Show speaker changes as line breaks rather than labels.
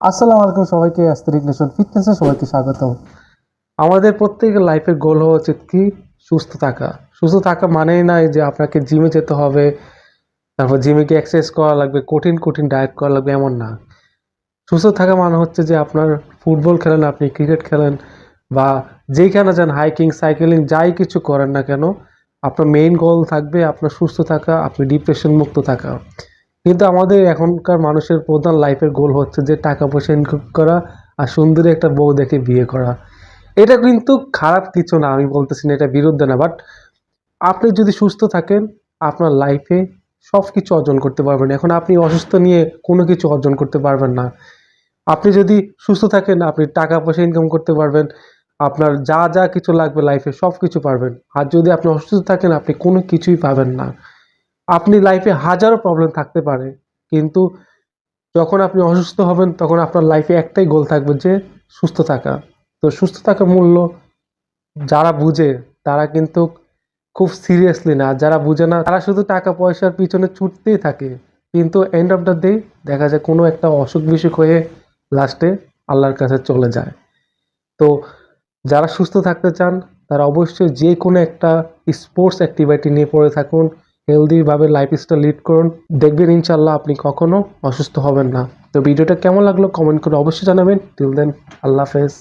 আসসালামু আলাইকুম সবাইকে অ্যাস্থেটিক নেশন ফিটনেসে সবাইকে স্বাগত। আমাদের প্রত্যেকের লাইফের গোল হওয়া উচিত কি সুস্থ থাকা। সুস্থ থাকা মানেই নাই যে আপনাকে জিমে যেতে হবে, তারপর জিমে গিয়ে এক্সারসাইজ করা লাগবে, কঠিন কঠিন ডায়েট করা লাগবে, এমন না। সুস্থ থাকা মানে হচ্ছে যে আপনার ফুটবল খেলেন, আপনি ক্রিকেট খেলেন, বা যেইখানে যান হাইকিং সাইকেলিং যাই কিছু করেন না কেন, আপনার মেইন গোল থাকবে আপনার সুস্থ থাকা, আপনি ডিপ্রেশন মুক্ত থাকা। কিন্তু আমাদের এখনকার মানুষের প্রধান লাইফের গোল হচ্ছে যে টাকা পয়সা ইনকাম করা আর সুন্দরী একটা বউ দেখে বিয়ে করা। এটা কিন্তু খারাপ কিছু না, আমি বলতেছি না, এটা বিরুদ্ধে না, বাট আপনি যদি সুস্থ থাকেন আপনার লাইফে সব কিছু অর্জন করতে পারবেন। এখন আপনি অসুস্থ নিয়ে কোনো কিছু অর্জন করতে পারবেন না। আপনি যদি সুস্থ থাকেন আপনি টাকা পয়সা ইনকাম করতে পারবেন, আপনার যা যা কিছু লাগবে লাইফে সব কিছু পারবেন। আর যদি আপনি অসুস্থ থাকেন আপনি কোনো কিছুই পাবেন না। আপনি লাইফে হাজারো প্রবলেম থাকতে পারে, কিন্তু যখন আপনি অসুস্থ হবেন তখন আপনার লাইফে একটাই গোল থাকবে যে সুস্থ থাকা। তো সুস্থ থাকার মূল্য যারা বুঝে তারা কিন্তু খুব সিরিয়াসলি না, যারা বুঝে না তারা শুধু টাকা পয়সার পিছনে ছুটতেই থাকে, কিন্তু এন্ড অফ দ্য ডে দেখা যায় কোনো একটা অসুখ বিসুখ হয়ে লাস্টে আল্লাহর কাছে চলে যায়। তো যারা সুস্থ থাকতে চান তারা অবশ্যই যে কোনো একটা স্পোর্টস অ্যাক্টিভিটি নিয়ে পড়ে থাকুন, হেলদিভাবে লাইফস্টাইল লিড করুন, দেখবেন ইনশাল্লাহ আপনি কখনো অসুস্থ হবেন না। তো ভিডিওটা কেমন লাগলো কমেন্ট করে অবশ্যই জানাবেন। টিল দেন, আল্লাহ হাফেজ।